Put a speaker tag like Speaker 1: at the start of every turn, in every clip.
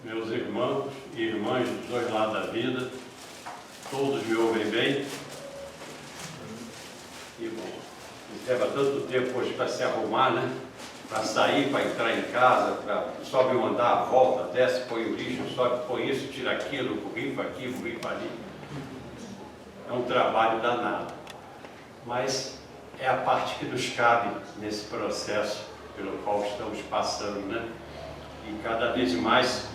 Speaker 1: meus irmãos e irmãs dos dois lados da vida, todos me ouvem bem? E bom, leva tanto tempo hoje para se arrumar, né? Para sair, para entrar em casa, para sobe um andar, volta, desce, põe o lixo, sobe, põe isso, tira aquilo, borrifa aqui, borrifa ali. É um trabalho danado. Mas é a parte que nos cabe nesse processo pelo qual estamos passando, né? E cada vez mais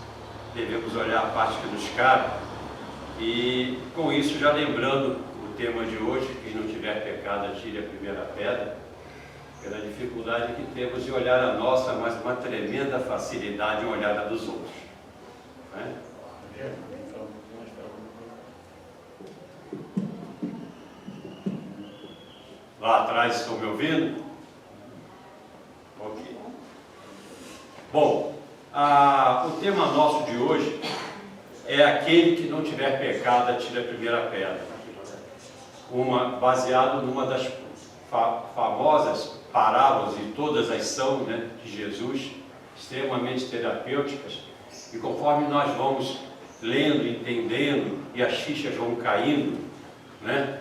Speaker 1: devemos olhar a parte que nos cabe. E com isso, já lembrando o tema de hoje, quem não tiver pecado, atire a primeira pedra, pela dificuldade que temos de olhar a nossa, mas uma tremenda facilidade em olhar a dos outros. Né? Lá atrás, estão me ouvindo? Ok. Bom, o tema nosso de hoje é aquele que não tiver pecado, atire a primeira pedra. Baseado numa das famosas parábolas, e todas as são, né, de Jesus, extremamente terapêuticas, e conforme nós vamos lendo, entendendo, e as fichas vão caindo, né,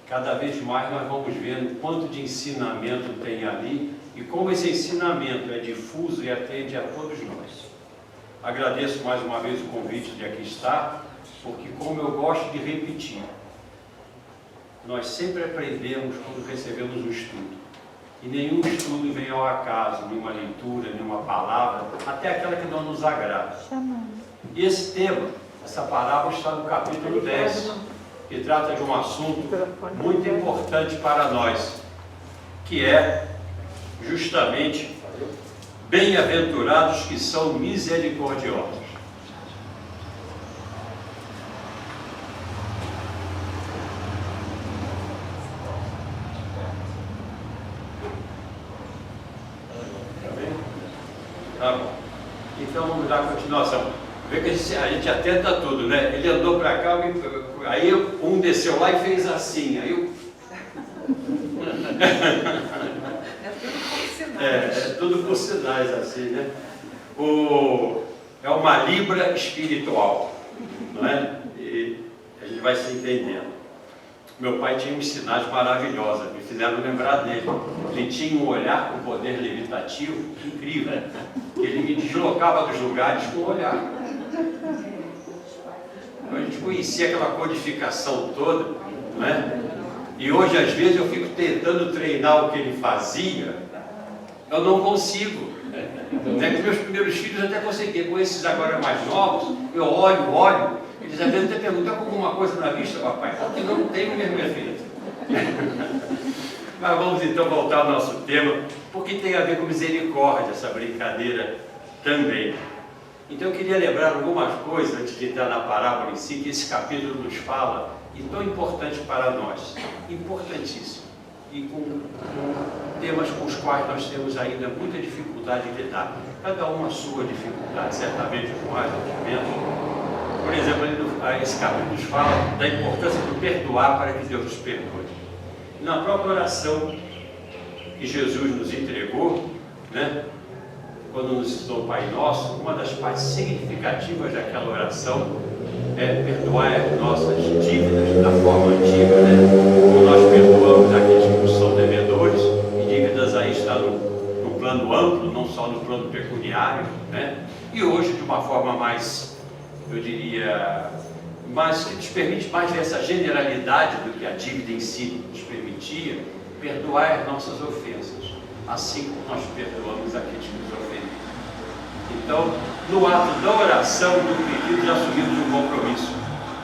Speaker 1: cada vez mais nós vamos vendo quanto de ensinamento tem ali, e como esse ensinamento é difuso e atende a todos nós. Agradeço mais uma vez o convite de aqui estar, porque como eu gosto de repetir, nós sempre aprendemos quando recebemos um estudo. E nenhum estudo vem ao acaso, nenhuma leitura, nenhuma palavra, até aquela que não nos agrada. E esse tema, essa parábola está no capítulo 10, que trata de um assunto muito importante para nós, que é justamente bem-aventurados que são misericordiosos. Tá bom. Então vamos dar continuação. Vê que a gente atenta tudo, né? Ele andou para cá, aí um desceu lá e fez assim. Aí é tudo por sinais assim, né? É uma libra espiritual, não é? E a gente vai se entendendo. Meu pai tinha uns sinais maravilhosos, me fizeram lembrar dele. Ele tinha um olhar com poder levitativo incrível. Ele me deslocava dos lugares com o olhar. A gente conhecia aquela codificação toda, não é? E hoje, às vezes, eu fico tentando treinar o que ele fazia, eu não consigo. Até que meus primeiros filhos até consegui, com esses agora mais novos, eu olho, eles às vezes até perguntam, com alguma coisa na vista, papai? Porque não tenho mesmo, minha filha. Mas vamos então voltar ao nosso tema, porque tem a ver com misericórdia, essa brincadeira também. Então eu queria lembrar algumas coisas, antes de entrar na parábola em si, que esse capítulo nos fala, e tão importante para nós, importantíssimo, e com temas com os quais nós temos ainda muita dificuldade de lidar, cada uma a sua dificuldade, certamente com mais, outros menos. Por exemplo, esse capítulo nos fala da importância do perdoar para que Deus nos perdoe. E na própria oração que Jesus nos entregou, né, quando nos ensinou o Pai Nosso, uma das partes significativas daquela oração é perdoar as nossas dívidas da forma antiga, né? Como nós perdoamos aqueles que nos são devedores, e dívidas aí está no plano amplo, não só no plano pecuniário, né? E hoje de uma forma mais, eu diria, mais que nos permite mais ver essa generalidade do que a dívida em si nos permitia, perdoar as nossas ofensas, assim como nós perdoamos aqueles que nos ofendem. Então, no ato da oração, do pedido, já assumimos um compromisso.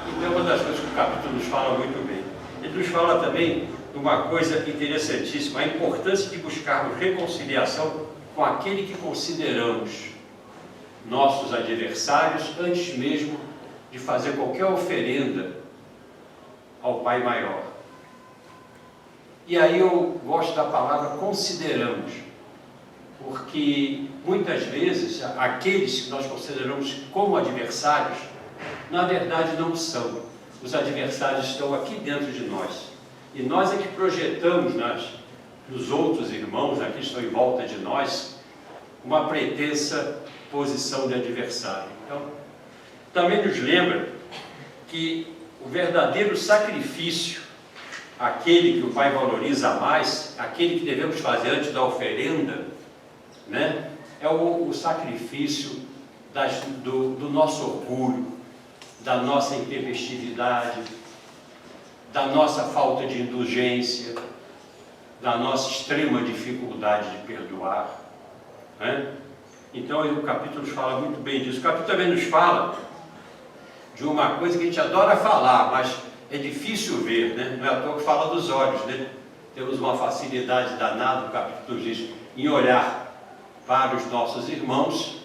Speaker 1: Então, é uma das coisas que o capítulo nos fala muito bem. Ele nos fala também de uma coisa interessantíssima, a importância de buscarmos reconciliação com aquele que consideramos nossos adversários, antes mesmo de fazer qualquer oferenda ao Pai Maior. E aí eu gosto da palavra consideramos, porque muitas vezes aqueles que nós consideramos como adversários, na verdade não são. Os adversários estão aqui dentro de nós. E nós é que projetamos nos outros irmãos, aqui estão em volta de nós, uma pretensa posição de adversário. Então, também nos lembra que o verdadeiro sacrifício, aquele que o Pai valoriza mais, aquele que devemos fazer antes da oferenda, né? É o sacrifício do nosso orgulho, da nossa intempestividade, da nossa falta de indulgência, da nossa extrema dificuldade de perdoar, né? Então o capítulo nos fala muito bem disso. O capítulo também nos fala de uma coisa que a gente adora falar, mas é difícil ver, né? Não é à toa que fala dos olhos, né? Temos uma facilidade danada, o capítulo diz, em olhar para os nossos irmãos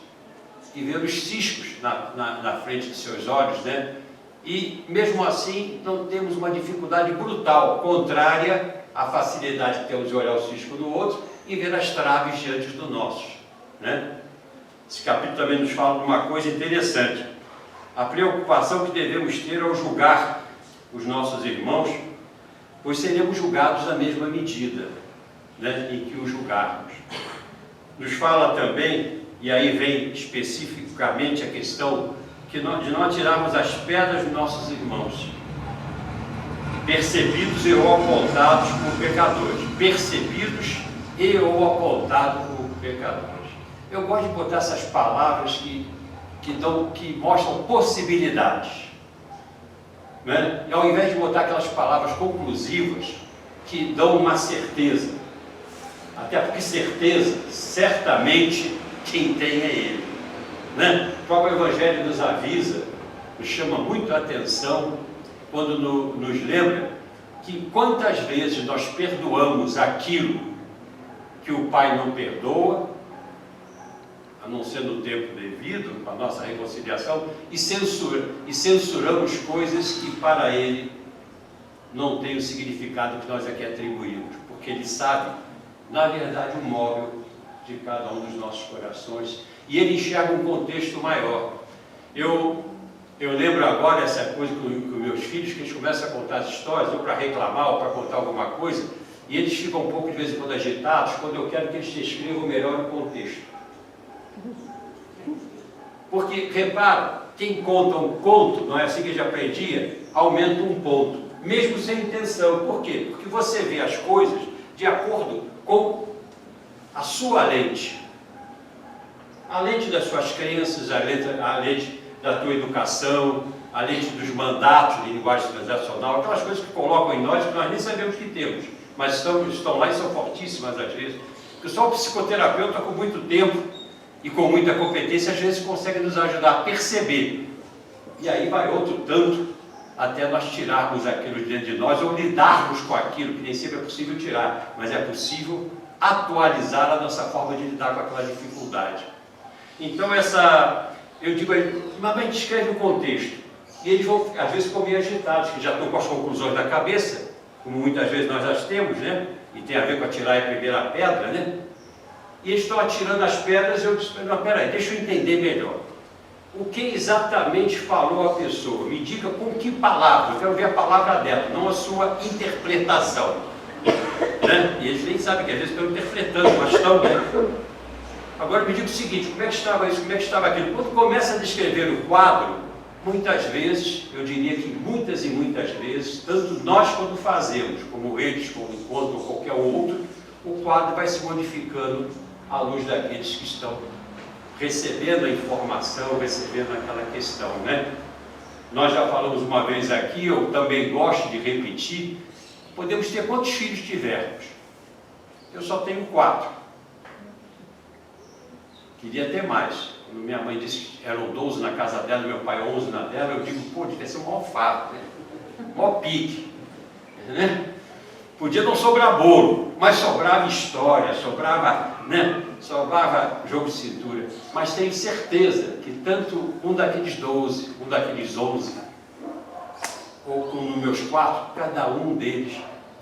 Speaker 1: e ver os ciscos na frente de seus olhos, né? E mesmo assim não temos uma dificuldade brutal, contrária à facilidade que temos de olhar o cisco no outro e ver as traves diante do nosso, né? Esse capítulo também nos fala de uma coisa interessante, a preocupação que devemos ter ao julgar os nossos irmãos, pois seremos julgados na mesma medida, né, em que os julgarmos. Nos fala também, e aí vem especificamente a questão de não atirarmos as pedras dos nossos irmãos, percebidos e ou apontados por pecadores. Percebidos e ou apontados por pecadores. Eu gosto de botar essas palavras que mostram possibilidades, né? E ao invés de botar aquelas palavras conclusivas que dão uma certeza, até porque certeza, certamente quem tem é Ele, né? O próprio Evangelho nos avisa, nos chama muito a atenção quando nos lembra que quantas vezes nós perdoamos aquilo que o Pai não perdoa, a não ser no tempo devido, para a nossa reconciliação, e censuramos coisas que para Ele não têm o significado que nós aqui atribuímos, porque Ele sabe, na verdade, o móvel de cada um dos nossos corações, e Ele enxerga um contexto maior. Eu lembro agora essa coisa com meus filhos, que eles começam a contar as histórias, ou para reclamar, ou para contar alguma coisa, e eles ficam um pouco de vez em quando agitados, quando eu quero que eles descrevam melhor o contexto. Porque, repara, quem conta um conto, não é assim que a gente aprendia, aumenta um ponto, mesmo sem intenção. Por quê? Porque você vê as coisas de acordo com a sua lente. A lente das suas crenças, a lente da tua educação, a lente dos mandatos de linguagem transacional, aquelas coisas que colocam em nós que nós nem sabemos que temos, mas estão lá e são fortíssimas às vezes. Porque só o psicoterapeuta com muito tempo e com muita competência, às vezes consegue nos ajudar a perceber. E aí vai outro tanto, até nós tirarmos aquilo de dentro de nós, ou lidarmos com aquilo, que nem sempre é possível tirar, mas é possível atualizar a nossa forma de lidar com aquela dificuldade. Então eu digo aí, mas descreve o contexto. E eles vão, às vezes, ficam meio agitados, que já estão com as conclusões na cabeça, como muitas vezes nós as temos, né? E tem a ver com atirar a primeira pedra, né? E eles estão atirando as pedras, eu disse, não, peraí, deixa eu entender melhor. O que exatamente falou a pessoa? Me diga com que palavra, eu quero ver a palavra dela, não a sua interpretação. Né? E eles nem sabem que às vezes estão interpretando, mas estão, né? Agora me diga o seguinte, como é que estava isso, como é que estava aquilo? Quando começa a descrever o quadro, muitas vezes, eu diria que muitas e muitas vezes, tanto nós quando fazemos, como eles, como encontram qualquer outro, o quadro vai se modificando à luz daqueles que estão recebendo a informação, recebendo aquela questão, né? Nós já falamos uma vez aqui, eu também gosto de repetir, podemos ter quantos filhos tivermos. Eu só tenho 4. Queria ter mais. Quando minha mãe disse que eram 12 na casa dela, meu pai 11 na dela, eu digo, pô, devia ser um maior fardo, né? Maior pique, né? Podia não sobrar bolo, mas sobrava história, sobrava, né? Sobrava jogo de cintura. Mas tenho certeza que tanto um daqueles 12, um daqueles 11, ou como meus 4, cada um deles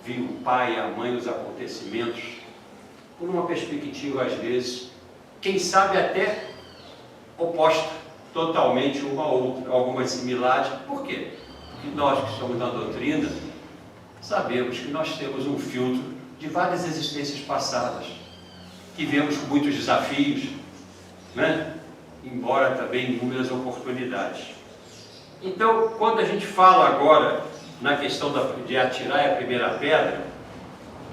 Speaker 1: viu o pai, a mãe, os acontecimentos, por uma perspectiva, às vezes, quem sabe até oposta totalmente uma a outra, algumas similares. Por quê? Porque nós que somos da doutrina, sabemos que nós temos um filtro de várias existências passadas, que vemos com muitos desafios, né? Embora também inúmeras oportunidades. Então, quando a gente fala agora na questão de atirar a primeira pedra,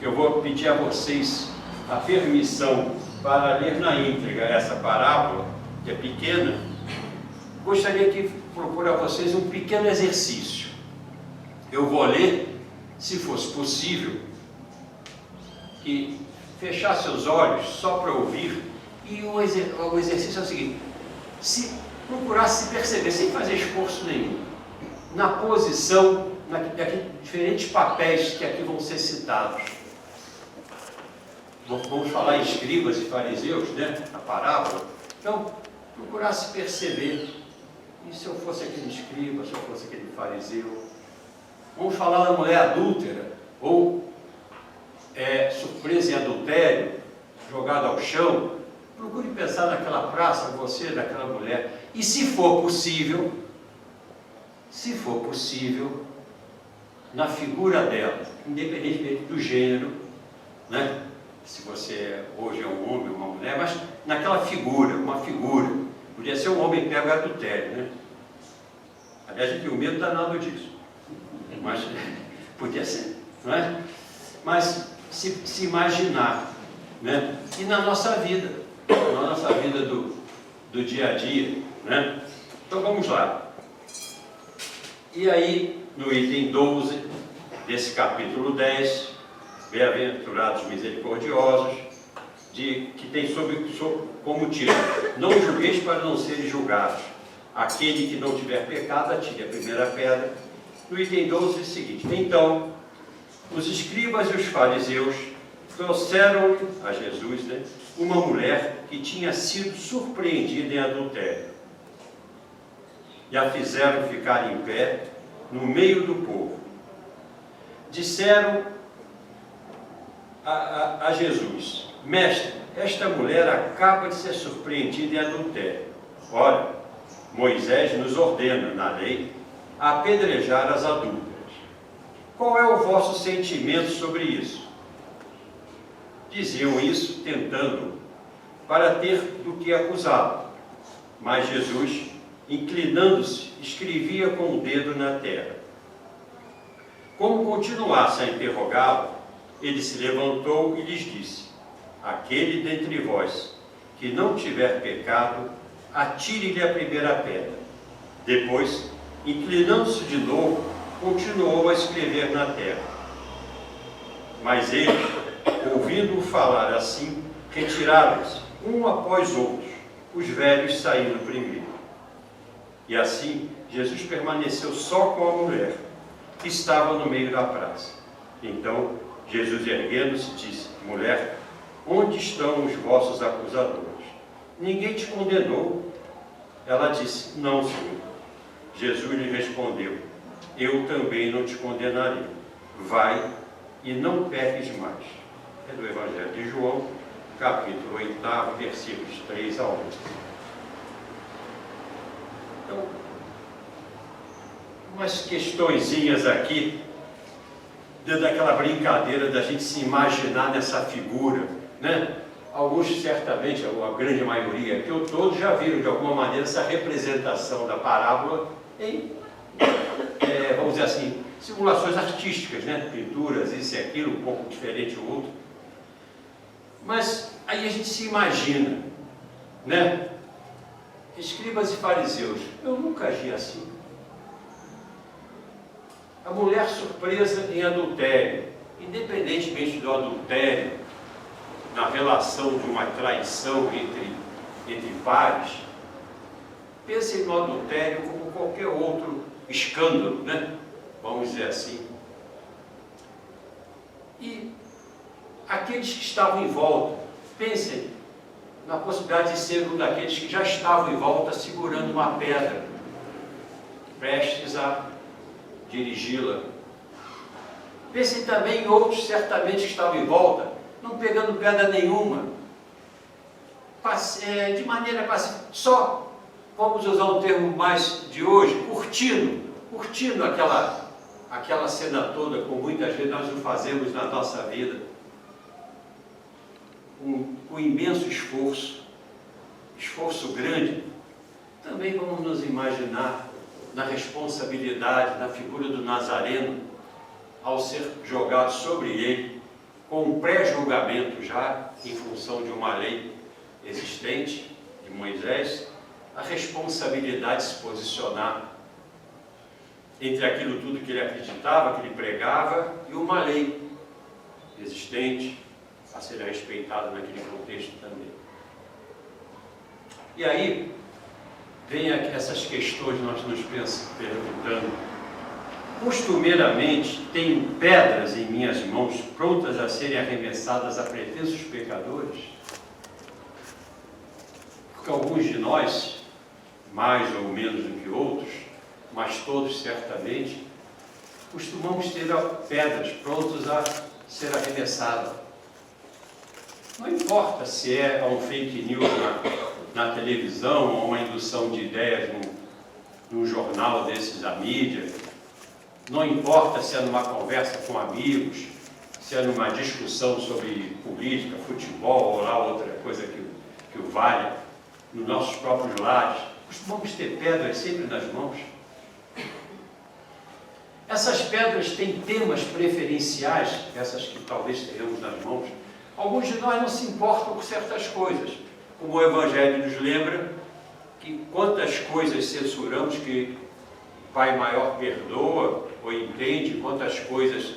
Speaker 1: eu vou pedir a vocês a permissão para ler na íntegra essa parábola, que é pequena. Gostaria que propor a vocês um pequeno exercício. Eu vou ler, se fosse possível, que fechar seus olhos só para ouvir, e o exercício é o seguinte: procurar se perceber, sem fazer esforço nenhum, na posição, daqueles diferentes papéis que aqui vão ser citados. Vamos falar em escribas e fariseus, né? A parábola. Então, procurar se perceber. E se eu fosse aquele escriba, se eu fosse aquele fariseu? Vamos falar da mulher adúltera, ou surpresa em adultério, jogada ao chão. Procure pensar naquela praça, você, daquela mulher. E se for possível, na figura dela, independentemente do gênero, né? Se você hoje é um homem ou uma mulher, mas naquela figura, uma figura. Podia ser um homem pego em adultério, né? Aliás, a gente tem o medo danado disso. Mas podia ser, não é? Mas se imaginar, né? E na nossa vida do dia a dia, né? Então vamos lá. E aí, no item 12 desse capítulo 10, bem-aventurados misericordiosos, que tem como título: não julgueis para não seres julgados. Aquele que não tiver pecado, atire a primeira pedra. No item 12 é o seguinte: então, os escribas e os fariseus trouxeram a Jesus, né, uma mulher que tinha sido surpreendida em adultério, e a fizeram ficar em pé no meio do povo. Disseram a Jesus: mestre, esta mulher acaba de ser surpreendida em adultério. Ora, Moisés nos ordena, na lei, apedrejar as adúlteras. Qual é o vosso sentimento sobre isso? Diziam isso tentando, para ter do que acusá-lo. Mas Jesus, inclinando-se, escrevia com o dedo na terra. Como continuasse a interrogá-lo, ele se levantou e lhes disse: aquele dentre vós que não tiver pecado, atire-lhe a primeira pedra. Depois, inclinando-se de novo, continuou a escrever na terra. Mas eles, ouvindo-o falar assim, retiraram-se, um após outros, os velhos saindo primeiro. E assim, Jesus permaneceu só com a mulher, que estava no meio da praça. Então, Jesus, erguendo-se, disse: mulher, onde estão os vossos acusadores? Ninguém te condenou? Ela disse: não, Senhor. Jesus lhe respondeu: eu também não te condenarei. Vai e não peques mais. É do Evangelho de João, capítulo 8, versículos 3 a 11. Então, umas questõezinhas aqui, dentro daquela brincadeira da gente se imaginar nessa figura, né? Alguns, certamente, a grande maioria, que todos já viram de alguma maneira essa representação da parábola em, vamos dizer assim, simulações artísticas, né? Pinturas, isso e aquilo, um pouco diferente o outro. Mas aí a gente se imagina, né? Escribas e fariseus, eu nunca agi assim. A mulher surpresa em adultério, independentemente do adultério, na relação de uma traição entre pares, pensem no adultério como qualquer outro escândalo, né? Vamos dizer assim. E aqueles que estavam em volta, pensem na possibilidade de ser um daqueles que já estavam em volta segurando uma pedra, prestes a dirigi-la. Pensem também em outros, certamente, que estavam em volta, não pegando pedra nenhuma, de maneira pacífica, só, vamos usar um termo mais de hoje, curtindo aquela cena toda, como muitas vezes nós o fazemos na nossa vida, com imenso esforço grande. Também vamos nos imaginar na responsabilidade, na figura do Nazareno, ao ser jogado sobre ele, com um pré-julgamento já, em função de uma lei existente, de Moisés, a responsabilidade de se posicionar entre aquilo tudo que ele acreditava, que ele pregava, e uma lei existente, a ser respeitada naquele contexto também. E aí, vem aqui essas questões que nós nos perguntando. Costumeiramente, tenho pedras em minhas mãos, prontas a serem arremessadas a pretensos pecadores? Porque alguns de nós, mais ou menos do que outros, mas todos certamente, costumamos ter pedras prontas a ser arremessadas. Não importa se é um fake news na televisão, ou uma indução de ideias num jornal desses da mídia, não importa se é numa conversa com amigos, se é numa discussão sobre política, futebol, ou lá outra coisa que o valha, nos nossos próprios lares, costumamos ter pedras sempre nas mãos. Essas pedras têm temas preferenciais, essas que talvez tenhamos nas mãos. Alguns de nós não se importam com certas coisas, como o Evangelho nos lembra, que quantas coisas censuramos que o Pai Maior perdoa ou entende, quantas coisas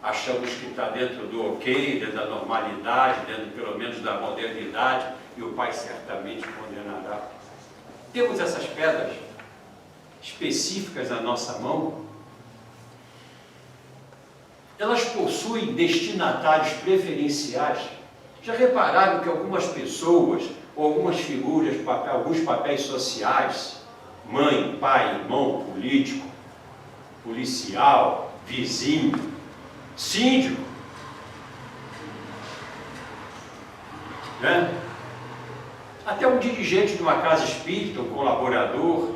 Speaker 1: achamos que está dentro do ok, dentro da normalidade, dentro pelo menos da modernidade, e o Pai certamente condenará. Temos essas pedras específicas na nossa mão. Elas possuem destinatários preferenciais. Já repararam que algumas pessoas, ou algumas figuras, alguns papéis sociais, mãe, pai, irmão, político, policial, vizinho, síndico, né? Até um dirigente de uma casa espírita, um colaborador.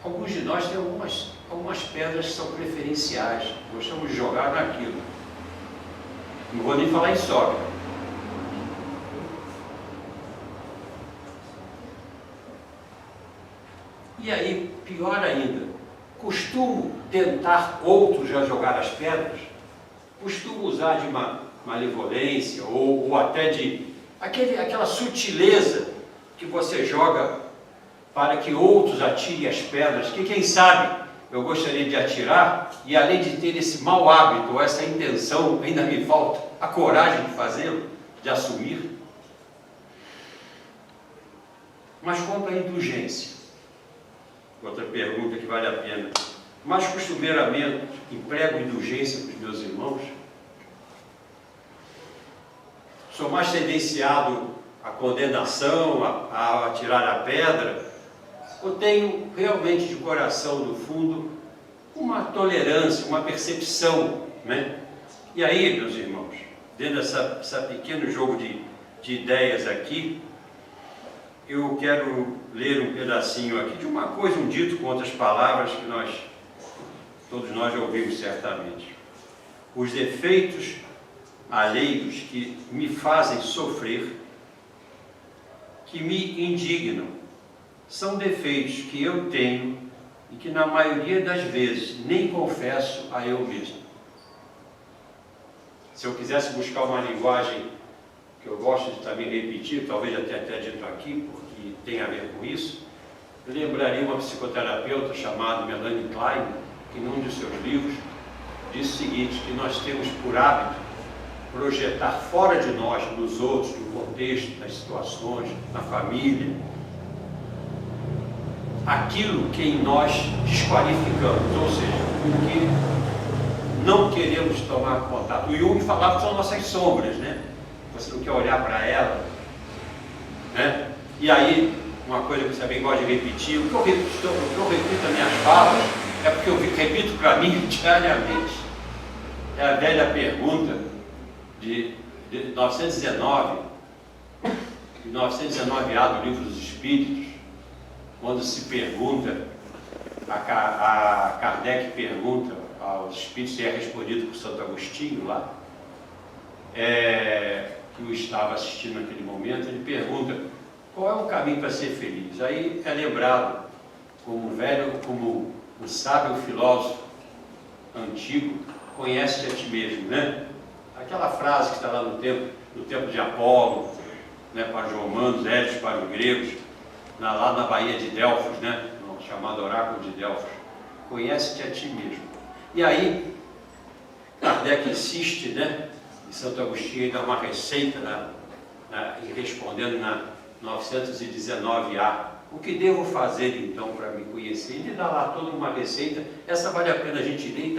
Speaker 1: Alguns de nós têm algumas pedras que são preferenciais, gostamos de jogar naquilo. Não vou nem falar em sogra. E aí, pior ainda, costumo tentar outros a jogar as pedras, costumo usar de malevolência ou até de aquela sutileza que você joga para que outros atirem as pedras, que quem sabe eu gostaria de atirar, e além de ter esse mau hábito, ou essa intenção, ainda me falta a coragem de fazê-lo, de assumir. Mas quanto à indulgência, outra pergunta que vale a pena, mas costumeiramente emprego indulgência para os meus irmãos? Sou mais tendenciado à condenação, a atirar a pedra? Eu tenho realmente de coração, no fundo, uma tolerância, uma percepção, né? E aí, meus irmãos, dentro dessa pequeno jogo de ideias aqui, eu quero ler um pedacinho aqui de uma coisa, um dito com outras palavras que todos nós já ouvimos certamente. Os defeitos alheios que me fazem sofrer, que me indignam, são defeitos que eu tenho e que na maioria das vezes nem confesso a eu mesmo. Se eu quisesse buscar uma linguagem que eu gosto de também repetir, talvez já tenha até dito aqui, porque tem a ver com isso, eu lembraria uma psicoterapeuta chamada Melanie Klein, que num de seus livros disse o seguinte, que nós temos por hábito projetar fora de nós, nos outros, no contexto, nas situações, na família, aquilo que em nós desqualificamos, ou seja, o que não queremos tomar contato. O Jung falava que são nossas sombras, né? Você não quer olhar para ela, né? E aí, uma coisa que você também gosta de repetir, o que eu repito nas minhas falas, é porque eu repito para mim diariamente. É a velha pergunta de 919, de 919A do Livro dos Espíritos, quando se pergunta, a Kardec pergunta aos Espíritos, e é respondido por Santo Agostinho lá, que o estava assistindo naquele momento, ele pergunta, qual é o caminho para ser feliz? Aí é lembrado como o sábio filósofo antigo, conhece-te a ti mesmo, né? Aquela frase que está lá no tempo de Apolo, né, para os romanos, Eros para os gregos, lá na Baía de Delfos, né, no chamado Oráculo de Delfos. Conhece-te a ti mesmo. E aí, Kardec insiste, né, e Santo Agostinho dá uma receita, respondendo na 919A. O que devo fazer então para me conhecer? Ele dá lá toda uma receita. Essa vale a pena a gente ler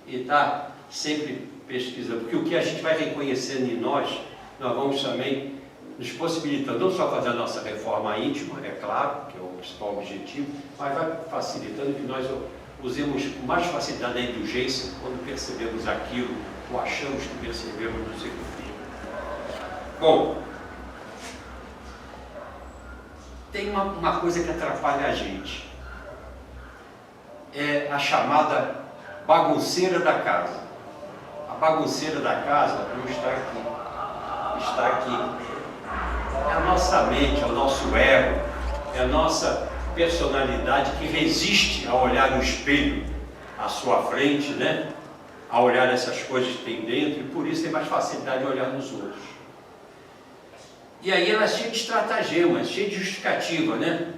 Speaker 1: e tá sempre pesquisando, porque o que a gente vai reconhecendo em nós vamos também nos possibilitando não só fazer a nossa reforma íntima, é claro, que é o principal objetivo, mas vai facilitando que nós usemos com mais facilidade a indulgência quando percebemos aquilo, ou achamos que percebemos, não sei o que. Bom, tem uma coisa que atrapalha a gente, é a chamada bagunceira da casa. A bagunceira da casa não está aqui, está aqui. É a nossa mente, é o nosso ego, é a nossa personalidade que resiste a olhar no espelho à sua frente, né? A olhar essas coisas que tem dentro, e por isso tem mais facilidade de olhar nos outros. E aí ela é cheia de estratagemas, cheia de justificativa, né?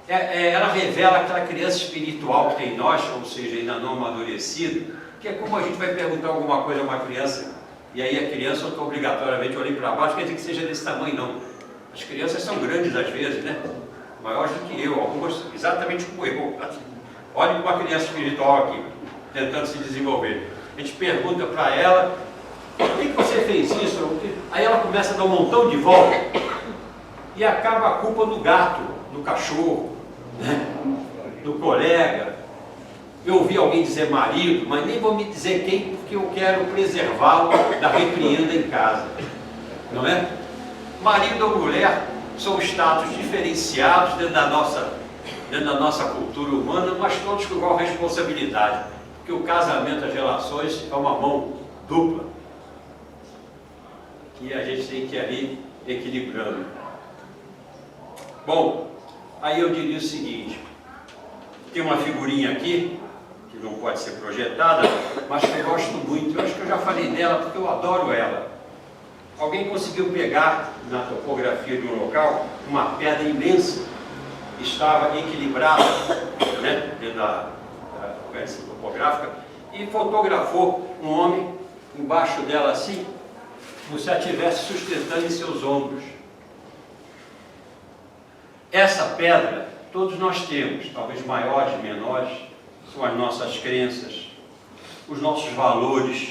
Speaker 1: Ela revela aquela criança espiritual que tem em nós, ou seja, ainda não amadurecida, que é como a gente vai perguntar alguma coisa a uma criança, e aí a criança, eu estou obrigatoriamente olhando para baixo, quer dizer que seja desse tamanho, não. As crianças são grandes às vezes, né? Maiores do que eu, algumas exatamente como eu. Olhe para uma criança espiritual aqui, tentando se desenvolver. A gente pergunta para ela, por que você fez isso? Aí ela começa a dar um montão de volta e acaba a culpa no gato, no cachorro, né? No colega. Eu ouvi alguém dizer marido, mas nem vou me dizer quem, porque eu quero preservá-lo da repreenda em casa, não é? Marido ou mulher são status diferenciados dentro da nossa cultura humana, mas todos com igual responsabilidade, porque o casamento, as relações, é uma mão dupla, que a gente tem que ir ali equilibrando. Bom, aí eu diria o seguinte, tem uma figurinha aqui, que não pode ser projetada, mas que eu gosto muito, eu acho que eu já falei dela, porque eu adoro ela. Alguém conseguiu pegar na topografia de um local uma pedra imensa, que estava equilibrada, né, dentro da organização topográfica, e fotografou um homem embaixo dela assim, como se a estivesse sustentando em seus ombros. Essa pedra, todos nós temos, talvez maiores, menores, são as nossas crenças, os nossos valores.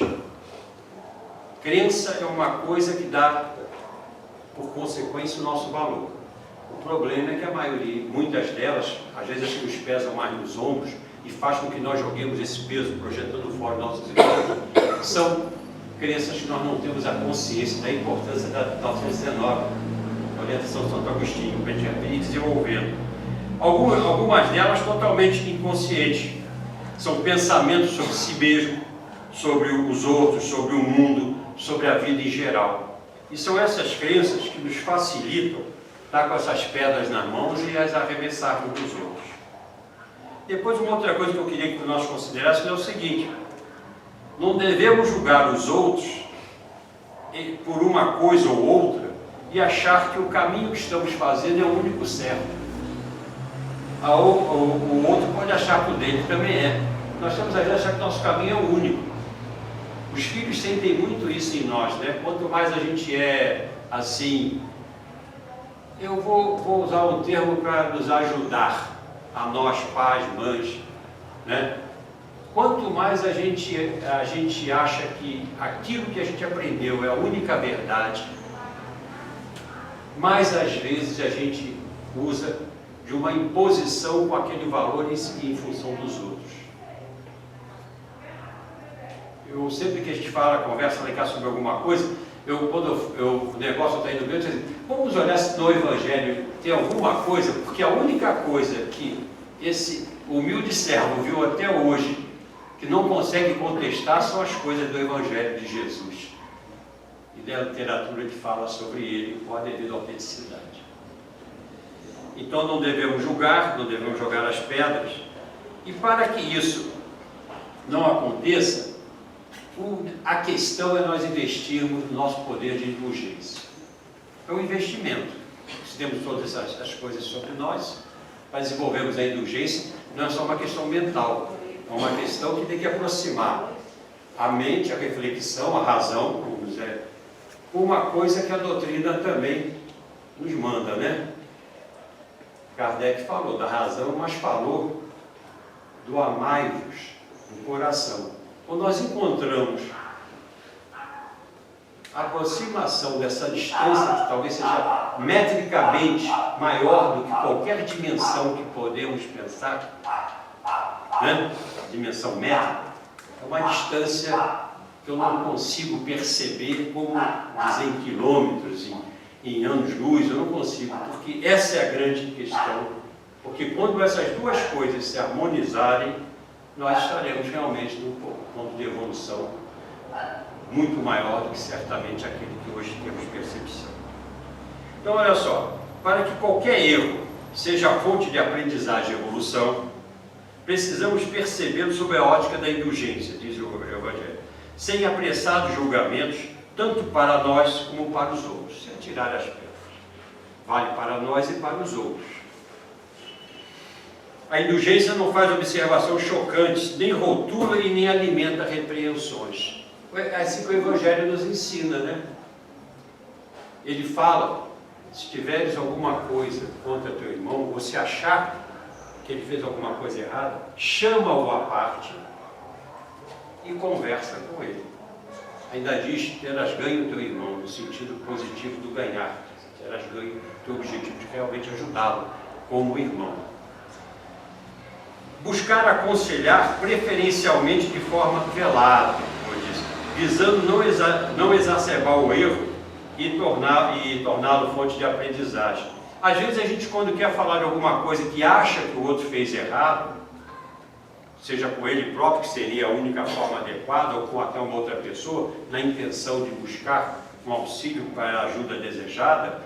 Speaker 1: Crença é uma coisa que dá, por consequência, o nosso valor. O problema é que a maioria, muitas delas, às vezes as que nos pesam mais nos ombros e faz com que nós joguemos esse peso projetando fora nossas ideias, são crenças que nós não temos a consciência da importância da 919, a orientação de Santo Agostinho, para a gente ir desenvolvendo. Algumas delas totalmente inconscientes, são pensamentos sobre si mesmo, sobre os outros, sobre o mundo, sobre a vida em geral. E são essas crenças que nos facilitam estar com essas pedras nas mãos e as arremessarmos dos outros. Depois, uma outra coisa que eu queria que nós considerássemos é o seguinte: não devemos julgar os outros por uma coisa ou outra e achar que o caminho que estamos fazendo é o único certo. O outro pode achar que o dele também é. Nós temos às vezes achar que o nosso caminho é o único. Os filhos sentem muito isso em nós, né? Quanto mais a gente é assim, eu vou usar um termo para nos ajudar, a nós pais, mães, né? Quanto mais a gente acha que aquilo que a gente aprendeu é a única verdade, mais às vezes a gente usa de uma imposição com aquele valor em função dos outros. Eu sempre que a gente fala, conversa lá em casa sobre alguma coisa, o negócio está indo bem, eu digo assim, vamos olhar se no Evangelho tem alguma coisa, porque a única coisa que esse humilde servo viu até hoje, que não consegue contestar, são as coisas do Evangelho de Jesus e da literatura que fala sobre ele com a devida autenticidade. Então não devemos julgar, não devemos jogar as pedras. E para que isso não aconteça, a questão é nós investirmos no nosso poder de indulgência. É um investimento. Se temos todas essas coisas sobre nós, para desenvolvermos a indulgência, não é só uma questão mental, é uma questão que tem que aproximar a mente, a reflexão, a razão, vamos dizer, uma coisa que a doutrina também nos manda, né? Kardec falou da razão, mas falou do amai-vos no coração. Quando nós encontramos a aproximação dessa distância, que talvez seja metricamente maior do que qualquer dimensão que podemos pensar, né? Dimensão métrica, é uma distância que eu não consigo perceber como dizer em quilômetros, em anos-luz, eu não consigo, porque essa é a grande questão. Porque quando essas duas coisas se harmonizarem, nós estaremos realmente num ponto de evolução muito maior do que certamente aquele que hoje temos percepção. Então, olha só, para que qualquer erro seja a fonte de aprendizagem e evolução, precisamos percebê-lo sob a ótica da indulgência, diz o Evangelho, sem apressados julgamentos, tanto para nós como para os outros, sem tirar as pedras. Vale para nós e para os outros. A indulgência não faz observações chocantes, nem rotula e nem alimenta repreensões. É assim que o Evangelho nos ensina, né? Ele fala, se tiveres alguma coisa contra teu irmão, ou se achar que ele fez alguma coisa errada, chama-o à parte e conversa com ele. Ainda diz, terás ganho teu irmão, no sentido positivo do ganhar. Terás ganho teu objetivo de realmente ajudá-lo como irmão. Buscar aconselhar preferencialmente de forma velada, como eu disse, visando não exacerbar o erro e torná-lo fonte de aprendizagem. Às vezes a gente, quando quer falar de alguma coisa que acha que o outro fez errado, seja com ele próprio, que seria a única forma adequada, ou com até uma outra pessoa, na intenção de buscar um auxílio para a ajuda desejada,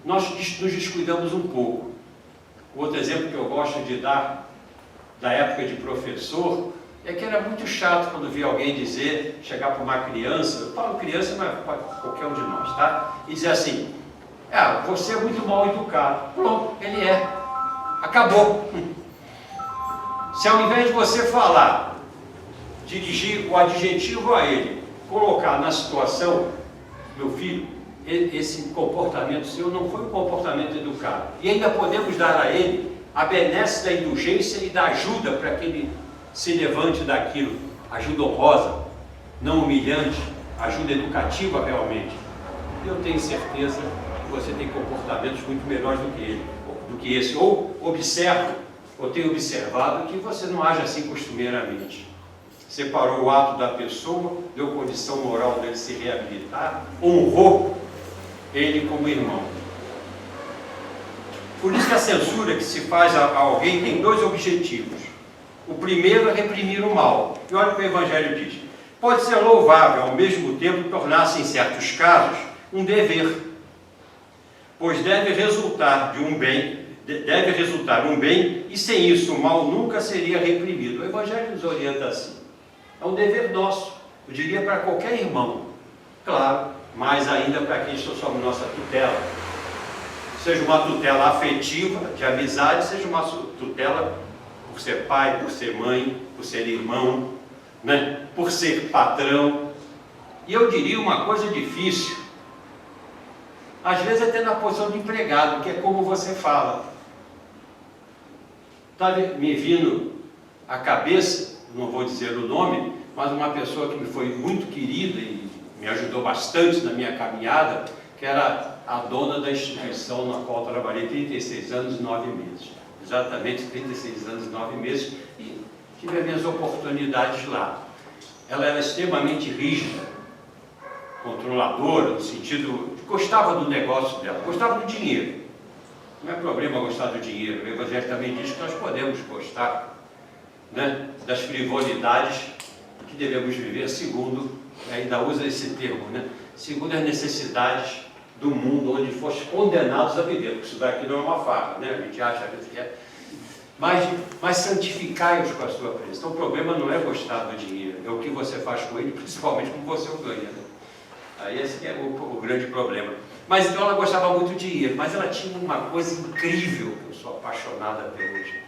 Speaker 1: nós nos descuidamos um pouco. Outro exemplo que eu gosto de dar, da época de professor, é que era muito chato quando via alguém dizer, chegar para uma criança, eu falo criança, mas para qualquer um de nós, tá? E dizer assim, você é muito mal educado. Pronto, ele é. Acabou. Se ao invés de você falar, dirigir o adjetivo a ele, colocar na situação, meu filho, esse comportamento seu não foi um comportamento educado. E ainda podemos dar a ele a benesse da indulgência e da ajuda para que ele se levante daquilo. Ajuda honrosa, não humilhante, ajuda educativa realmente. Eu tenho certeza que você tem comportamentos muito melhores do que esse. Ou tenho observado que você não age assim costumeiramente. Separou o ato da pessoa, deu condição moral dele se reabilitar, honrou ele como irmão. Por isso que a censura que se faz a alguém tem dois objetivos. O primeiro é reprimir o mal. E olha o que o Evangelho diz. Pode ser louvável, ao mesmo tempo tornar-se, em certos casos, um dever. Pois deve resultar um bem, e sem isso o mal nunca seria reprimido. O Evangelho nos orienta assim. É um dever nosso, eu diria para qualquer irmão. Claro, mais ainda para quem está sob nossa tutela. Seja uma tutela afetiva, de amizade, seja uma tutela por ser pai, por ser mãe, por ser irmão, né? Por ser patrão. E eu diria uma coisa difícil, às vezes até na posição de empregado, que é como você fala. Está me vindo à cabeça, não vou dizer o nome, mas uma pessoa que me foi muito querida e me ajudou bastante na minha caminhada, que era a dona da instituição na qual trabalhei 36 anos e 9 meses. Exatamente 36 anos e 9 meses, e tive as minhas oportunidades lá. Ela era extremamente rígida, controladora, no sentido de gostava do negócio dela, gostava do dinheiro. Não é problema gostar do dinheiro, o Evangelho também diz que nós podemos gostar, né, das frivolidades que devemos viver segundo, ainda usa esse termo, né, segundo as necessidades do mundo, onde fossem condenados a viver, porque isso daqui não é uma farra, né? A gente acha que é. Mas santificai-os com a sua presença. Então o problema não é gostar do dinheiro, é o que você faz com ele, principalmente como você o ganha, né? Aí esse é o grande problema. Mas então ela gostava muito de dinheiro, mas ela tinha uma coisa incrível, que eu sou apaixonada até hoje.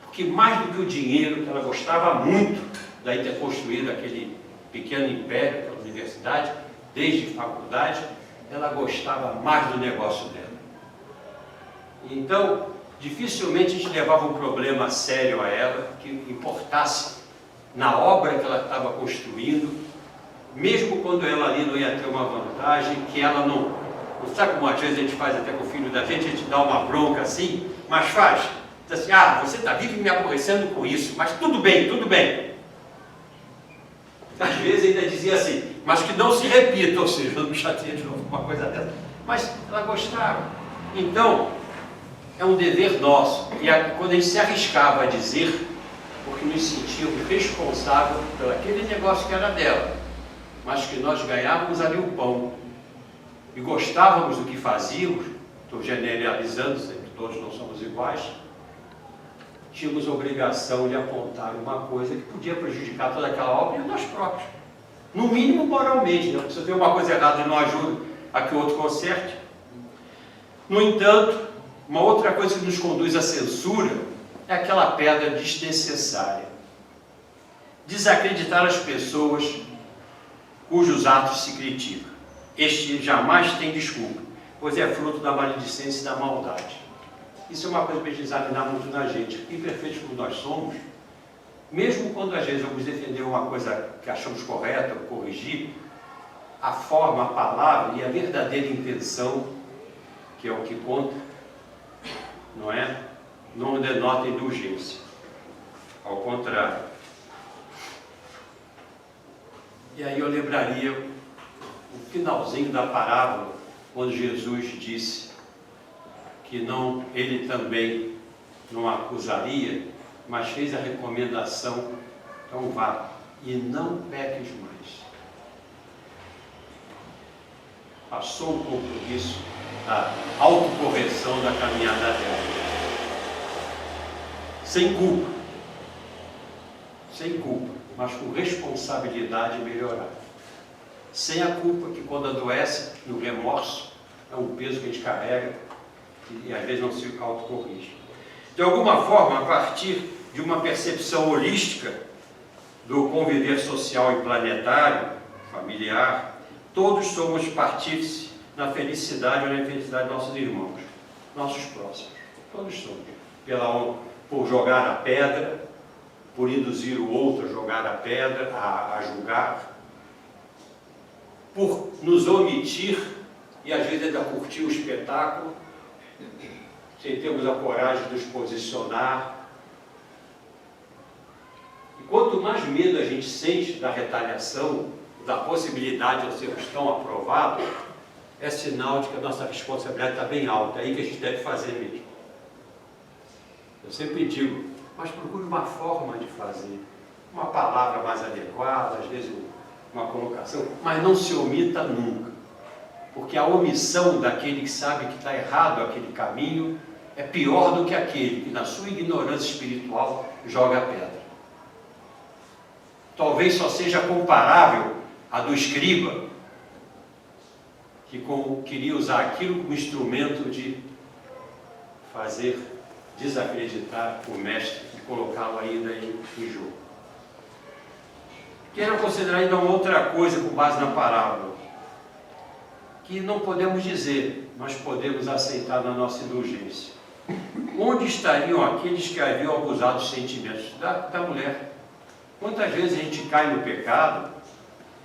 Speaker 1: Porque mais do que o dinheiro, que ela gostava muito, daí ter construído aquele pequeno império, aquela universidade, desde faculdade, ela gostava mais do negócio dela. Então, dificilmente a gente levava um problema sério a ela, que importasse na obra que ela estava construindo, mesmo quando ela ali não ia ter uma vantagem, que ela não sabe como às vezes a gente faz até com o filho da gente, a gente dá uma bronca assim, mas faz. Diz assim, você está vivo me aborrecendo com isso, mas tudo bem, tudo bem. Às vezes ainda dizia assim, mas que não se repita, ou seja, não me chateia de novo uma coisa dessa. Mas ela gostava. Então, é um dever nosso. E quando a gente se arriscava a dizer, porque nos sentíamos responsáveis por aquele negócio que era dela, mas que nós ganhávamos ali o pão e gostávamos do que fazíamos, estou generalizando, sempre todos não somos iguais, tínhamos a obrigação de apontar uma coisa que podia prejudicar toda aquela obra e nós próprios. No mínimo moralmente, né? Se eu tenho uma coisa errada e não ajudo a que o outro conserte. No entanto, uma outra coisa que nos conduz à censura é aquela pedra desnecessária. Desacreditar as pessoas cujos atos se criticam. Este jamais tem desculpa, pois é fruto da maledicência e da maldade. Isso é uma coisa para a gente examinar muito na gente. Imperfeitos como nós somos, mesmo quando às vezes vamos defender uma coisa que achamos correta, ou corrigir, a forma, a palavra e a verdadeira intenção, que é o que conta, não é? Não denota indulgência. Ao contrário. E aí eu lembraria o finalzinho da parábola, quando Jesus disse que não, ele também não acusaria, mas fez a recomendação, então vá, e não peques mais. Passou um pouco disso, da autocorreção da caminhada dela. Sem culpa, mas com responsabilidade melhorar. Sem a culpa, que quando adoece, no remorso, é um peso que a gente carrega e às vezes não se autocorrige. De alguma forma, a partir de uma percepção holística do conviver social e planetário, familiar, todos somos partícipes na felicidade ou na infelicidade de nossos irmãos, nossos próximos. Todos somos. Por jogar a pedra, por induzir o outro a jogar a pedra, a julgar, por nos omitir e às vezes ainda curtir o espetáculo, sem termos a coragem de nos posicionar. E quanto mais medo a gente sente da retaliação, da possibilidade de sermos tão aprovados, é sinal de que a nossa responsabilidade está bem alta, é aí que a gente deve fazer mesmo. Eu sempre digo, mas procure uma forma de fazer, uma palavra mais adequada, às vezes uma colocação, mas não se omita nunca, porque a omissão daquele que sabe que está errado aquele caminho é pior do que aquele que na sua ignorância espiritual joga a pedra. Talvez só seja comparável à do escriba, que queria usar aquilo como instrumento de fazer desacreditar o mestre e colocá-lo ainda em jogo. Quero considerar ainda uma outra coisa com base na parábola, que não podemos dizer, mas podemos aceitar na nossa indulgência. Onde estariam aqueles que haviam abusado dos sentimentos da mulher? Quantas vezes a gente cai no pecado,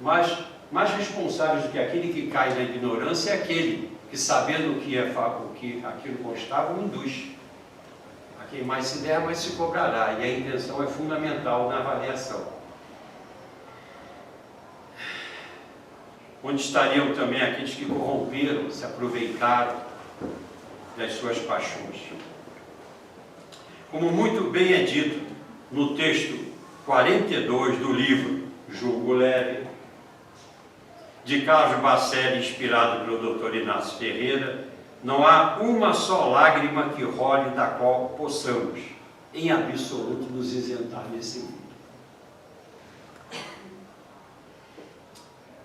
Speaker 1: mas mais responsáveis do que aquele que cai na ignorância é aquele que, sabendo o que aquilo constava, o induz. A quem mais se der, mais se cobrará, e a intenção é fundamental na avaliação. Onde estariam também aqueles que corromperam, se aproveitaram das suas paixões? Como muito bem é dito no texto 42 do livro Jugo Leve, de Carlos Bacelli, inspirado pelo Dr. Inácio Ferreira, não há uma só lágrima que role da qual possamos, em absoluto, nos isentar nesse mundo.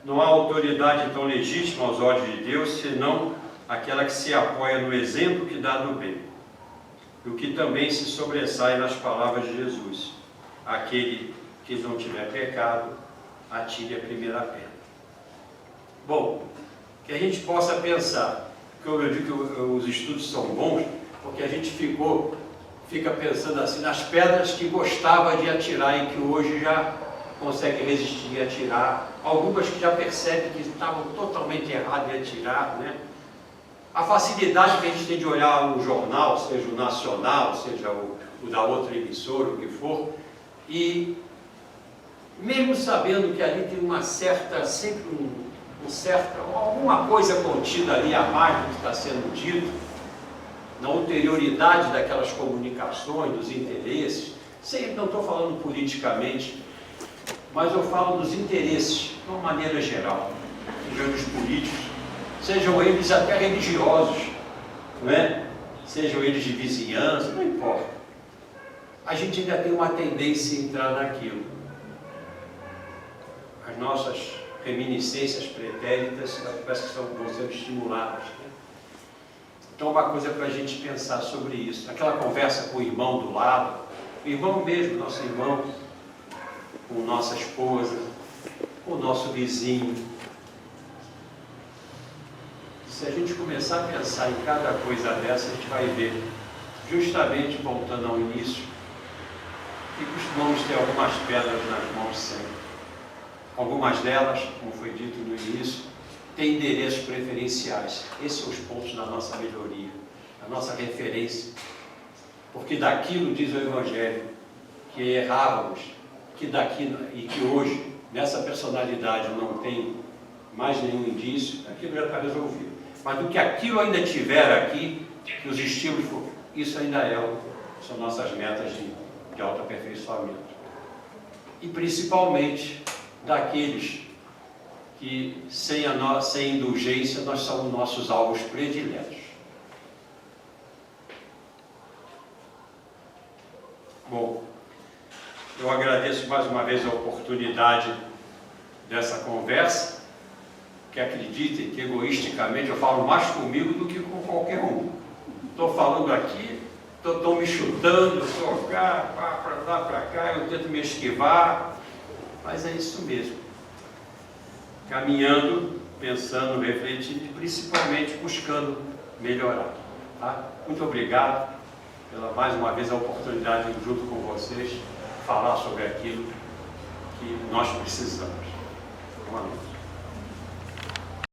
Speaker 1: Não há autoridade tão legítima aos olhos de Deus, senão aquela que se apoia no exemplo que dá do bem, e o que também se sobressai nas palavras de Jesus: aquele que não tiver pecado, atire a primeira pedra. Bom, que a gente possa pensar, porque eu digo que os estudos são bons, porque a gente fica pensando assim nas pedras que gostava de atirar e que hoje já consegue resistir e atirar, algumas que já percebem que estavam totalmente erradas em atirar, né? A facilidade que a gente tem de olhar o jornal, seja o nacional, seja o da outra emissora, o que for, e mesmo sabendo que ali tem uma certa, sempre alguma coisa contida ali a mais do que está sendo dito, na ulterioridade daquelas comunicações, dos interesses, não estou falando politicamente, mas eu falo dos interesses, de uma maneira geral, sejam os políticos, sejam eles até religiosos, não é? Sejam eles de vizinhança, não importa. A gente ainda tem uma tendência a entrar naquilo. As nossas reminiscências pretéritas parece que vão sendo estimuladas. Né? Então, uma coisa para a gente pensar sobre isso. Aquela conversa com o irmão do lado, o irmão mesmo, nosso irmão, com nossa esposa, com o nosso vizinho. Se a gente começar a pensar em cada coisa dessa, a gente vai ver, justamente voltando ao início, que costumamos ter algumas pedras nas mãos sempre. Algumas delas, como foi dito no início, têm endereços preferenciais. Esses são os pontos da nossa melhoria, da nossa referência. Porque daquilo, diz o Evangelho, que errávamos, que daquilo, e que hoje, nessa personalidade, não tem mais nenhum indício, aquilo já está resolvido. Mas do que aquilo ainda tiver aqui, que os estímulos, isso ainda são nossas metas de autoaperfeiçoamento. E principalmente daqueles que, sem indulgência, nós somos nossos alvos prediletos. Bom, eu agradeço mais uma vez a oportunidade dessa conversa, que acreditem que egoisticamente eu falo mais comigo do que com qualquer um. Estou falando aqui, estou me chutando, estou cá, para lá, para cá, eu tento me esquivar, mas é isso mesmo. Caminhando, pensando, refletindo e principalmente buscando melhorar. Tá? Muito obrigado pela mais uma vez a oportunidade de, junto com vocês, falar sobre aquilo que nós precisamos. Boa noite.